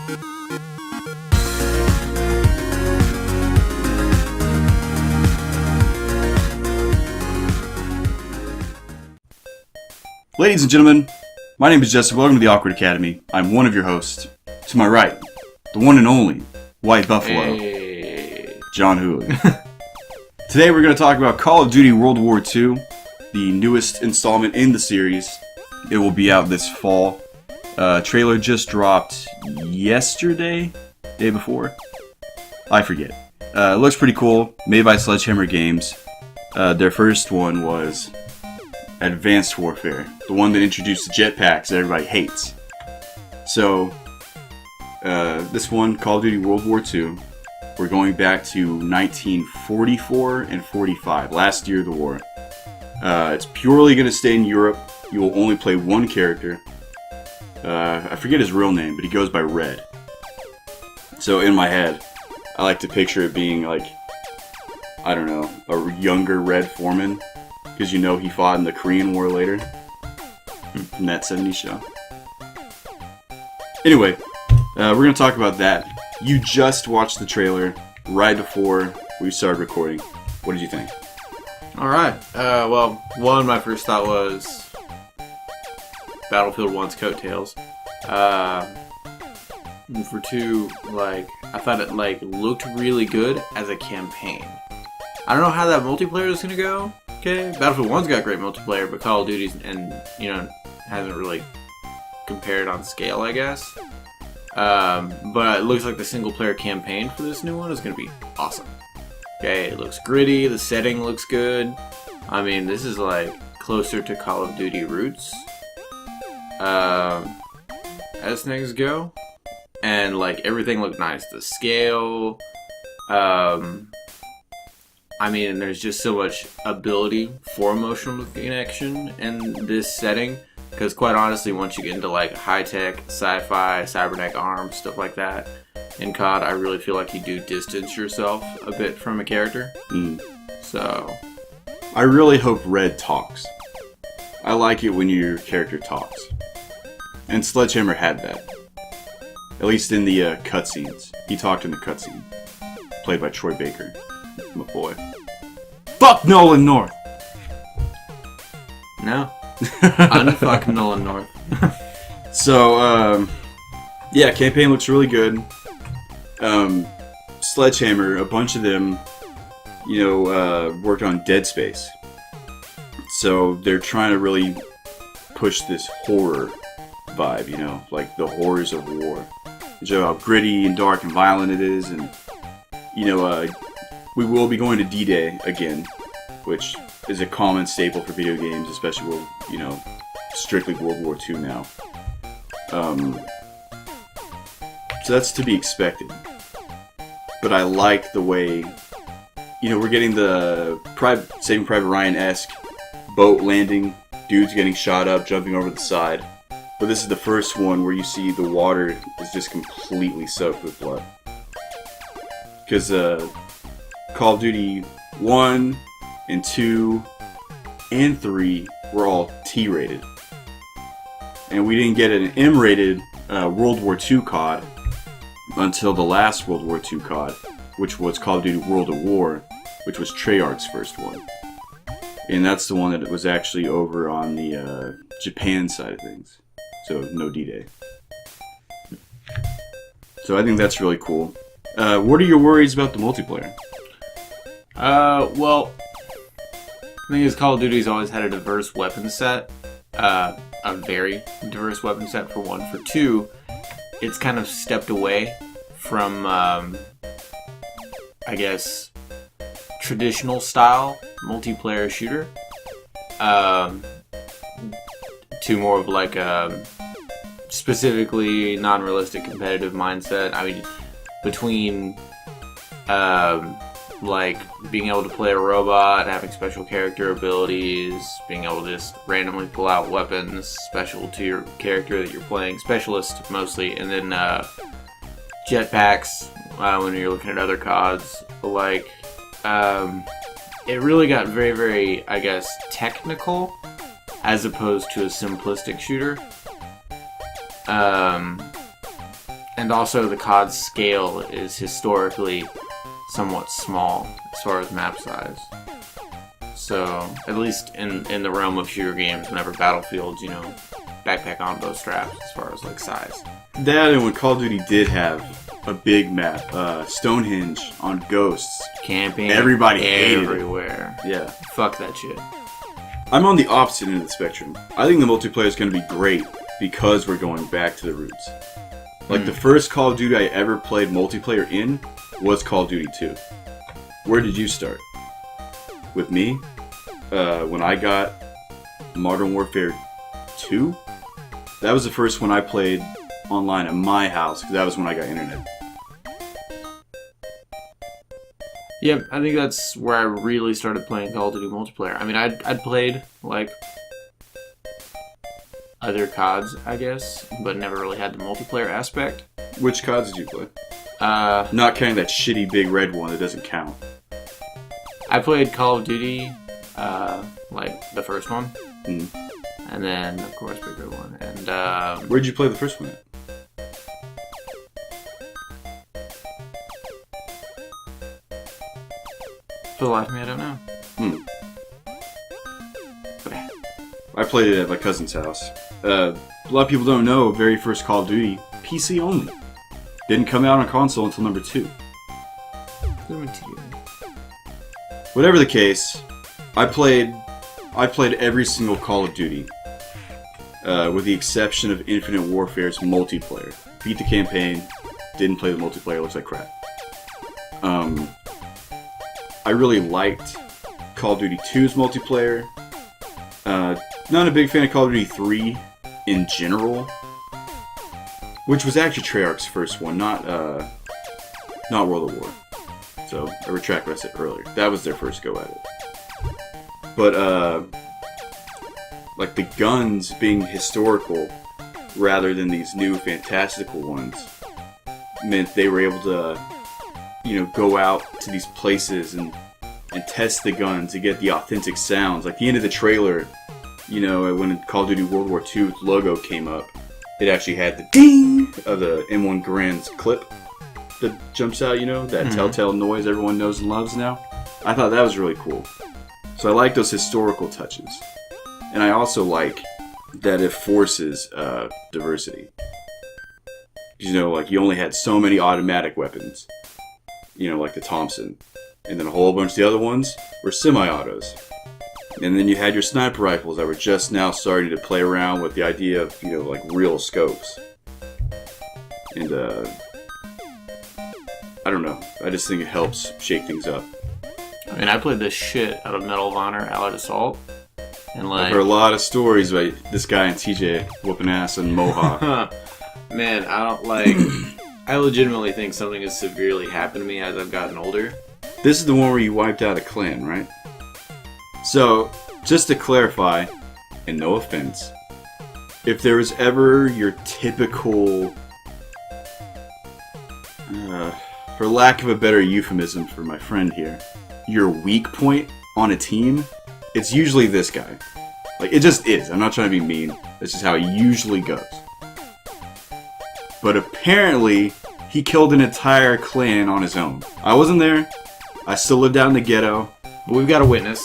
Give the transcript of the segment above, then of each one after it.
Ladies and gentlemen, my name is Justin. Welcome to the Awkward Academy. I'm one of your hosts. To my right, the one and only White Buffalo, John Hooley. Today we're going to talk about Call of Duty World War II, the newest installment in the series. It will be out this fall. Trailer just dropped yesterday, day before. I forget. It looks pretty cool. Made by Sledgehammer Games. Their first one was Advanced Warfare, the one that introduced the jetpacks that everybody hates. So, this one, Call of Duty World War II, we're going back to 1944 and 45, last year of the war. It's purely going to stay in Europe. You will only play one character. I forget his real name, but he goes by Red. So in my head, I like to picture it being like, I don't know, a younger Red Foreman. Because you know he fought in the Korean War later. From that 70s show. Anyway, we're going to talk about that. You just watched the trailer right before we started recording. What did you think? Alright. Well, one, my first thought was Battlefield 1's coattails. And for two, I thought it looked really good as a campaign. I don't know how that multiplayer is going to go. Okay, Battlefield 1's got great multiplayer, but Call of Duty's hasn't really compared on scale, I guess. But it looks like the single player campaign for this new one is going to be awesome. Okay, it looks gritty, the setting looks good. I mean, this is closer to Call of Duty roots. As things go. And everything looked nice. The scale, I mean, there's just so much ability for emotional connection in this setting. Because quite honestly, once you get into high-tech, sci-fi, cybernetic arms, stuff like that, in COD, I really feel like you do distance yourself a bit from a character. So, I really hope Red talks. I like it when your character talks. And Sledgehammer had that. At least in the cutscenes. He talked in the cutscene. Played by Troy Baker. My boy. Fuck Nolan North! No. Unfuck Nolan North. So, yeah, campaign looks really good. Sledgehammer, a bunch of them, worked on Dead Space. So they're trying to really push this horror vibe, like the horrors of war. Show how gritty and dark and violent it is, and, we will be going to D-Day again, which is a common staple for video games, especially with, strictly World War II now. So that's to be expected. But I like the way, we're getting the Saving Private Ryan-esque boat landing, dudes getting shot up, jumping over the side. But this is the first one where you see the water is just completely soaked with blood. Because Call of Duty 1 and 2 and 3 were all T-rated. And we didn't get an M-rated World War II COD until the last World War II COD, which was Call of Duty World at War, which was Treyarch's first one. And that's the one that was actually over on the Japan side of things. So, no D-Day. So I think that's really cool. What are your worries about the multiplayer? Well, the thing is, Call of Duty's always had a diverse weapon set. A very diverse weapon set, for one. For two, it's kind of stepped away from, I guess, traditional style multiplayer shooter. To more of a specifically non-realistic competitive mindset. I mean, between being able to play a robot, having special character abilities, being able to just randomly pull out weapons special to your character that you're playing, specialist mostly, and then jetpacks when you're looking at other CODs. It really got very, very, I guess, technical as opposed to a simplistic shooter. And also the COD scale is historically somewhat small as far as map size. So, at least in the realm of shooter games, whenever Battlefield's, backpack on both straps as far as, size. That, and when Call of Duty did have a big map, Stonehenge on Ghosts. Camping. Everybody hated it. Everywhere. Yeah. Fuck that shit. I'm on the opposite end of the spectrum. I think the multiplayer is going to be great because we're going back to the roots. The first Call of Duty I ever played multiplayer in was Call of Duty 2. Where did you start? With me? When I got Modern Warfare 2? That was the first one I played online at my house, because that was when I got internet. Yep, I think that's where I really started playing Call of Duty multiplayer. I mean, I'd played, other CODs, I guess, but never really had the multiplayer aspect. Which CODs did you play? Not counting that shitty big red one that doesn't count. I played Call of Duty, the first one. And then, of course, bigger one. And, where'd you play the first one at? For the life of me, I don't know. I played it at my cousin's house. A lot of people don't know, very first Call of Duty, PC only. Didn't come out on console until number 2. Whatever the case, I played every single Call of Duty, with the exception of Infinite Warfare's multiplayer. Beat the campaign, didn't play the multiplayer, looks like crap. I really liked Call of Duty 2's multiplayer. Not a big fan of Call of Duty 3 in general, which was actually Treyarch's first one, not World of War. So I retract what I said earlier. That was their first go at it. But the guns being historical rather than these new fantastical ones meant they were able to, go out to these places and test the guns to get the authentic sounds. Like the end of the trailer, when Call of Duty World War II logo came up, it actually had the ding of the M1 Garand's clip that jumps out, that telltale noise everyone knows and loves now. I thought that was really cool. So I like those historical touches. And I also like that it forces diversity. You only had so many automatic weapons, like the Thompson. And then a whole bunch of the other ones were semi-autos. And then you had your sniper rifles that were just now starting to play around with the idea of, real scopes. And, I don't know. I just think it helps shake things up. I mean, I played this shit out of Medal of Honor Allied Assault. And I've heard a lot of stories about this guy and TJ whooping ass in Mohawk. Man, I legitimately think something has severely happened to me as I've gotten older. This is the one where you wiped out a clan, right? So, just to clarify, and no offense, if there was ever your typical, for lack of a better euphemism for my friend here, your weak point on a team, it's usually this guy. It just is. I'm not trying to be mean. This is how it usually goes. But apparently, he killed an entire clan on his own. I wasn't there. I still lived out in the ghetto. But we've got a witness.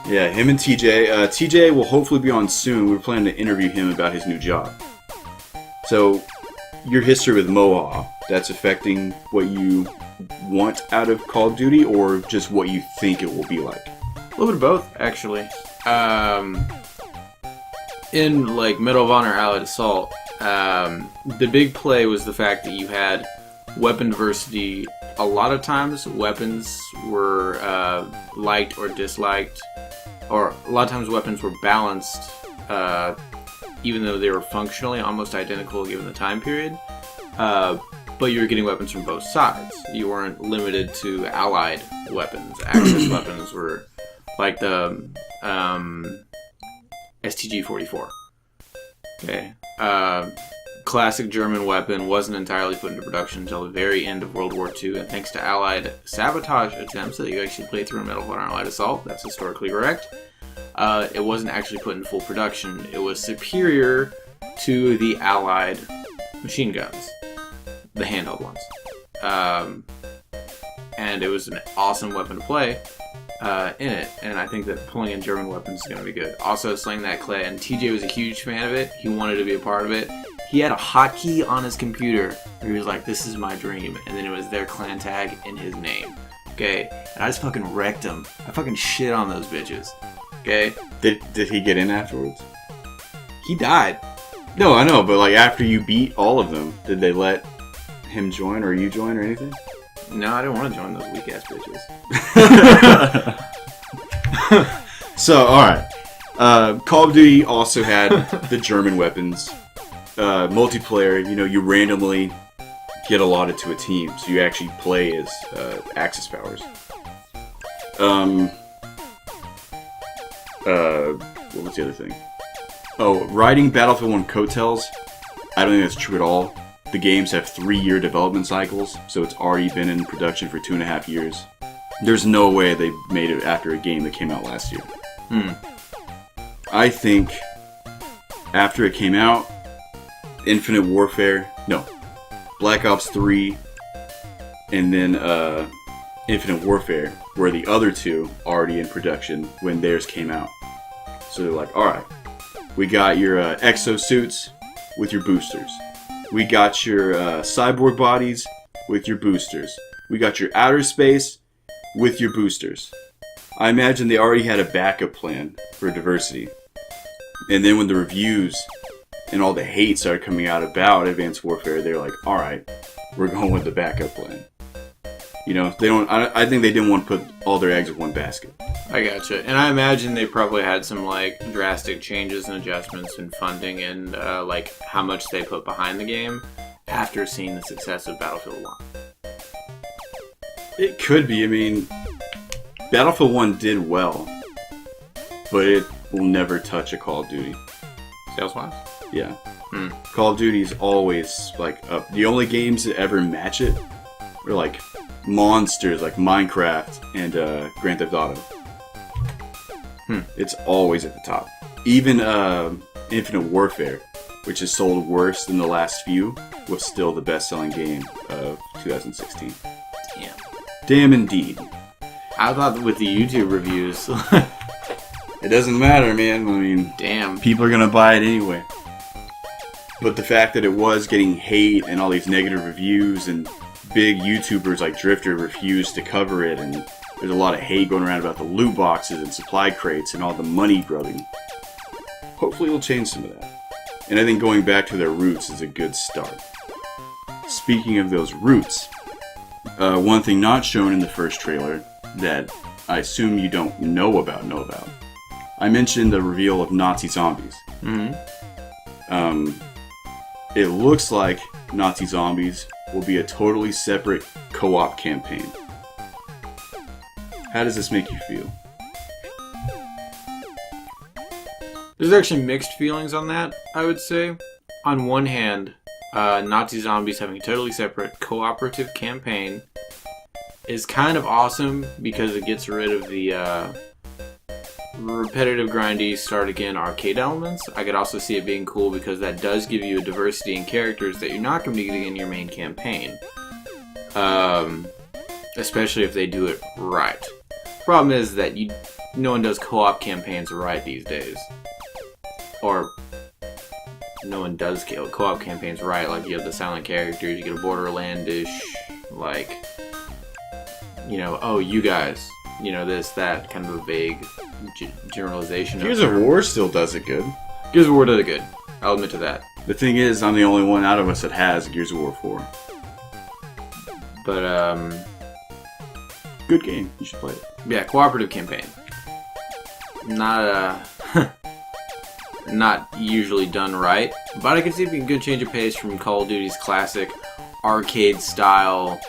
Yeah, him and TJ. TJ will hopefully be on soon. We're planning to interview him about his new job. So, your history with Mohawk, that's affecting what you want out of Call of Duty, or just what you think it will be like? A little bit of both, actually. In Medal of Honor Allied Assault, the big play was the fact that you had weapon diversity. A lot of times, weapons were liked or disliked, or a lot of times weapons were balanced, even though they were functionally almost identical given the time period. But you were getting weapons from both sides. You weren't limited to allied weapons. Axis weapons were like the STG-44. Okay. Classic German weapon wasn't entirely put into production until the very end of World War II, and thanks to Allied sabotage attempts that you actually played through in Medal of Honor Allied Assault, that's historically correct, it wasn't actually put in full production. It was superior to the Allied machine guns. the handheld ones. And it was an awesome weapon to play in it. And I think that pulling in German weapons is going to be good. Also, slaying that clay. And TJ was a huge fan of it. He wanted to be a part of it. He had a hotkey on his computer where he was like, this is my dream. And then it was their clan tag in his name. Okay? And I just fucking wrecked him. I fucking shit on those bitches. Okay? Did he get in afterwards? He died. No, I know, but like after you beat all of them, did they let him join or you join or anything? No, I didn't want to join those weak ass bitches. So, alright. Call of Duty also had the German weapons. Multiplayer, you randomly get allotted to a team, so you actually play as Axis powers. What was the other thing? Oh, riding Battlefield 1 coattails. I don't think that's true at all. The games have 3-year development cycles, so it's already been in production for 2.5 years. There's no way they made it after a game that came out last year. I think after it came out, Black Ops 3, and then Infinite Warfare were the other two already in production when theirs came out. So they're like, alright, we got your exosuits with your boosters. We got your cyborg bodies with your boosters. We got your outer space with your boosters. I imagine they already had a backup plan for diversity. And then when the reviews and all the hate started coming out about Advanced Warfare, they're like, alright, we're going with the backup plan. I think they didn't want to put all their eggs in one basket. I gotcha. And I imagine they probably had some drastic changes and adjustments in funding and how much they put behind the game after seeing the success of Battlefield 1. It could be. I mean, Battlefield 1 did well, but it will never touch a Call of Duty. Sales-wise? Yeah. Call of Duty is always up. The only games that ever match it are monsters like Minecraft and Grand Theft Auto. It's always at the top. Even Infinite Warfare, which has sold worse than the last few, was still the best-selling game of 2016. Damn indeed. I thought with the YouTube reviews... It doesn't matter, man. I mean... Damn. People are gonna buy it anyway. But the fact that it was getting hate and all these negative reviews and big YouTubers like Drifter refused to cover it, and there's a lot of hate going around about the loot boxes and supply crates and all the money grubbing. Hopefully it'll change some of that. And I think going back to their roots is a good start. Speaking of those roots, one thing not shown in the first trailer that I assume you don't know about. I mentioned the reveal of Nazi zombies. It looks like Nazi zombies will be a totally separate co-op campaign. How does this make you feel? There's actually mixed feelings on that, I would say. On one hand, Nazi zombies having a totally separate cooperative campaign is kind of awesome because it gets rid of the repetitive grindy start again arcade elements. I could also see it being cool because that does give you a diversity in characters that you're not going to be getting in your main campaign, especially if they do it right. Problem is that no one does co-op campaigns right these days, or no one does co-op campaigns right. Like, you have the silent characters, you get a Borderlandish, oh, you guys, this, that, kind of a vague generalization. Gears of War still does it good. Gears of War does it good. I'll admit to that. The thing is, I'm the only one out of us that has Gears of War 4. But, good game. You should play it. Yeah, cooperative campaign. Not usually done right, but I can see it being a good change of pace from Call of Duty's classic arcade style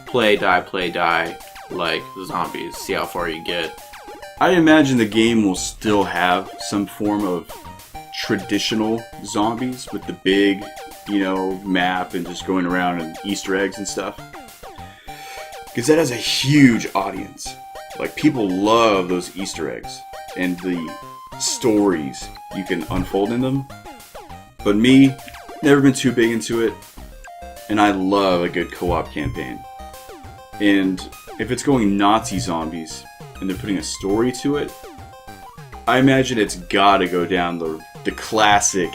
play, die, like the zombies, see how far you get. I imagine the game will still have some form of traditional zombies with the big, map and just going around and Easter eggs and stuff. Because that has a huge audience. People love those Easter eggs and the stories you can unfold in them. But me, never been too big into it. and I love a good co-op campaign. And if it's going Nazi zombies and they're putting a story to it, I imagine it's gotta go down the classic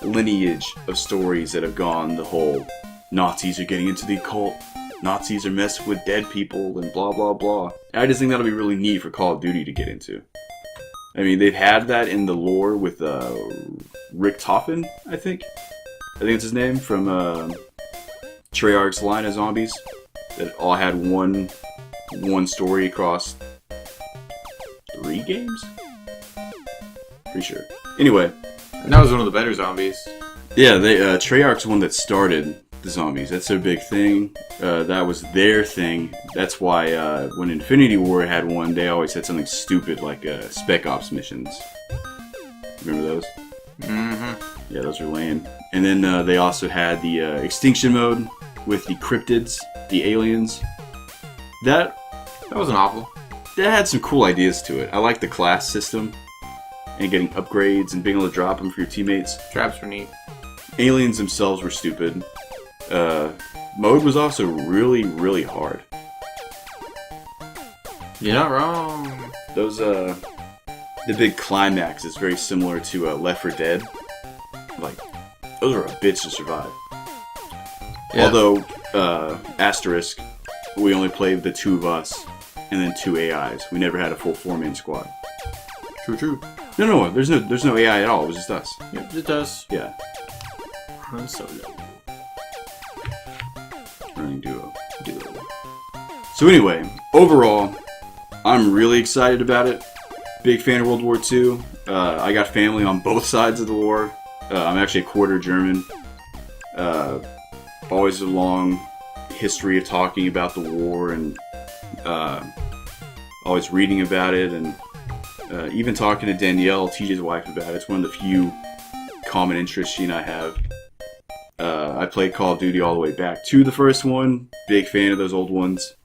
lineage of stories that have gone the whole Nazis are getting into the occult, Nazis are messing with dead people, and blah blah blah. I just think that'll be really neat for Call of Duty to get into. I mean, they've had that in the lore with Rick Toffin, I think it's his name, from Treyarch's line of zombies, that all had one story across 3 games? Pretty sure. Anyway. And that was one of the better zombies. Yeah, Treyarch's the one that started the zombies. That's their big thing. That was their thing. That's why when Infinity War had one, they always had something stupid like Spec Ops missions. Remember those? Mm-hmm. Yeah, those were lame. And then they also had the extinction mode with the cryptids, the aliens. That wasn't awful. That had some cool ideas to it. I like the class system and getting upgrades and being able to drop them for your teammates. Traps were neat. Aliens themselves were stupid. Mode was also really, really hard. You're not wrong. Those, the big climax is very similar to Left 4 Dead. Like, those are a bitch to survive. Yeah. Although, asterisk, we only played the 2 of us and then 2 AIs. We never had a full 4-man squad. True. No, there's no AI at all. It was just us. Yep, just us. Yeah. Run solo. Running duo. So anyway, overall, I'm really excited about it. Big fan of World War II. I got family on both sides of the war. I'm actually a quarter German. Always a long history of talking about the war and always reading about it, and even talking to Danielle, TJ's wife, about it. It's one of the few common interests she and I have. I played Call of Duty all the way back to the first one. Big fan of those old ones.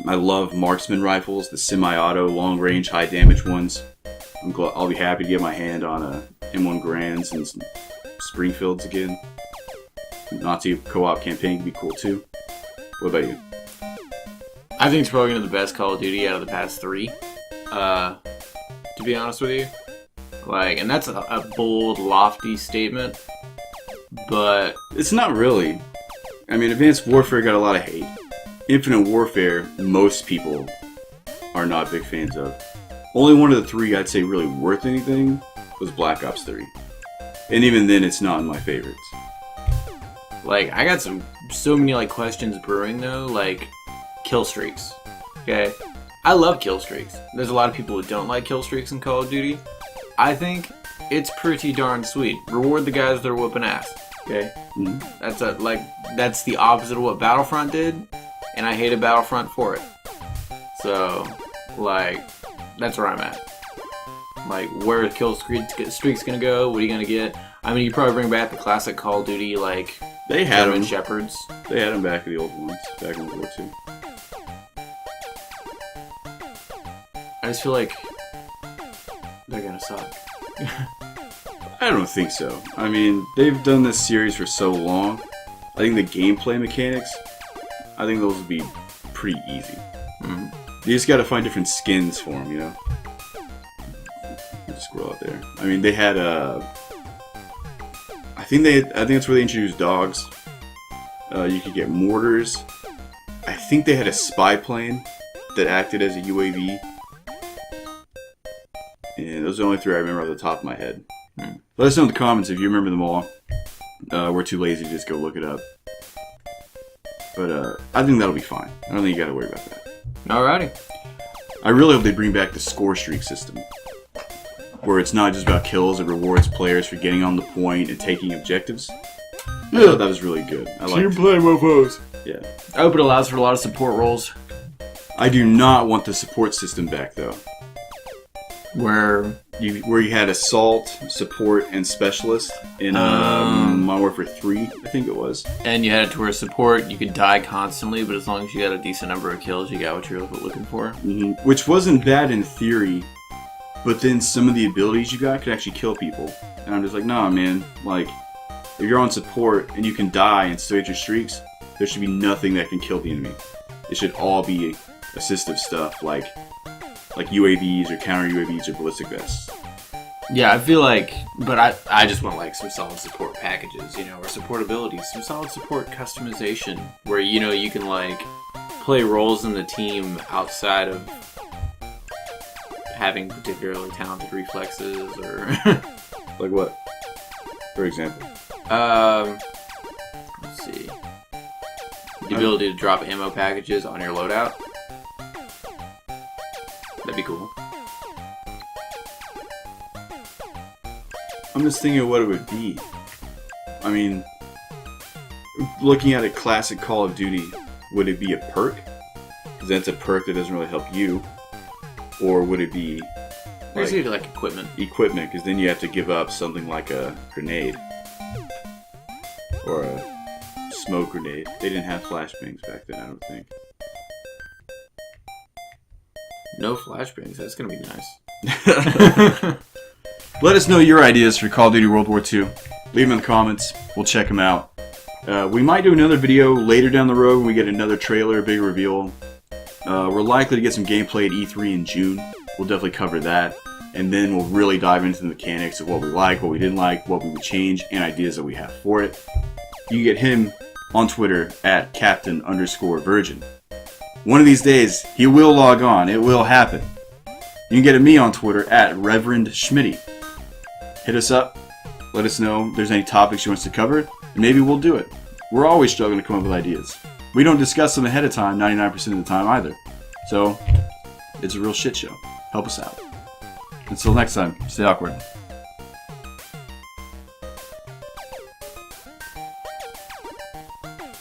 I love marksman rifles, the semi-auto, long-range, high-damage ones. I'll be happy to get my hand on a M1 Grands and some Springfields again. Nazi co-op campaign can be cool too. What about you? I think it's probably one of the best Call of Duty out of the past 3. To be honest with you. Like, and that's a bold, lofty statement. But it's not really. I mean, Advanced Warfare got a lot of hate. Infinite Warfare, most people are not big fans of. Only one of the 3 I'd say really worth anything was Black Ops 3. And even then, it's not in my favorites. Like, I got so many like questions brewing though, like kill streaks. Okay, I love kill streaks. There's a lot of people who don't like kill streaks in Call of Duty. I think it's pretty darn sweet. Reward the guys that are whooping ass. Okay, that's the opposite of what Battlefront did, and I hated Battlefront for it. So, like, that's where I'm at. Like, where kill streaks gonna go? What are you gonna get? I mean, you probably bring back the classic Call of Duty, like, they had German them. Shepherds. They had them back in the old ones, back in World War II. I just feel like they're gonna suck. I don't think so. I mean, they've done this series for so long. I think the gameplay mechanics, I think those would be pretty easy. Mm-hmm. You just gotta find different skins for them, you know? Just scroll out there. I mean, they had I think that's where they introduced dogs. You could get mortars. I think they had a spy plane that acted as a UAV. And those are the only 3 I remember off the top of my head. Let us know in the comments if you remember them all. We're too lazy to just go look it up. But I think that'll be fine. I don't think you gotta worry about that. Alrighty. I really hope they bring back the score streak system, where it's not just about kills, it rewards players for getting on the point and taking objectives. I thought that was really good. I liked it. Play mofos. Yeah. I hope it allows for a lot of support roles. I do not want the support system back, though. Where you had assault, support, and specialist in Modern Warfare 3, I think it was. And you had it to where support, you could die constantly, but as long as you got a decent number of kills, you got what you're looking for. Mm-hmm. Which wasn't bad in theory, but then some of the abilities you got could actually kill people. And I'm just like, nah, man. Like, if you're on support and you can die and still get your streaks, there should be nothing that can kill the enemy. It should all be assistive stuff like UAVs or counter UAVs or ballistic vests. Yeah, I feel like, but I just want like some solid support packages, you know, or support abilities, some solid support customization where, you know, you can like play roles in the team outside of having particularly talented reflexes or like what, for example? Let's see, the ability to drop ammo packages on your loadout. That'd be cool. I'm just thinking of what it would be. I mean, looking at a classic Call of Duty, would it be a perk? Because that's a perk that doesn't really help you. Or would it be like equipment? Equipment, because then you have to give up something like a grenade. Or a smoke grenade. They didn't have flashbangs back then, I don't think. No flashbangs, that's gonna be nice. Let us know your ideas for Call of Duty World War II. Leave them in the comments. We'll check them out. We might do another video later down the road when we get another trailer, a big reveal. We're likely to get some gameplay at E3 in June. We'll definitely cover that. And then we'll really dive into the mechanics of what we like, what we didn't like, what we would change, and ideas that we have for it. You can get him on Twitter at Captain_Virgin. One of these days, he will log on. It will happen. You can get me on Twitter at Reverend Schmitty. Hit us up. Let us know if there's any topics you want us to cover, and maybe we'll do it. We're always struggling to come up with ideas. We don't discuss them ahead of time 99% of the time either. So, it's a real shit show. Help us out. Until next time, stay awkward.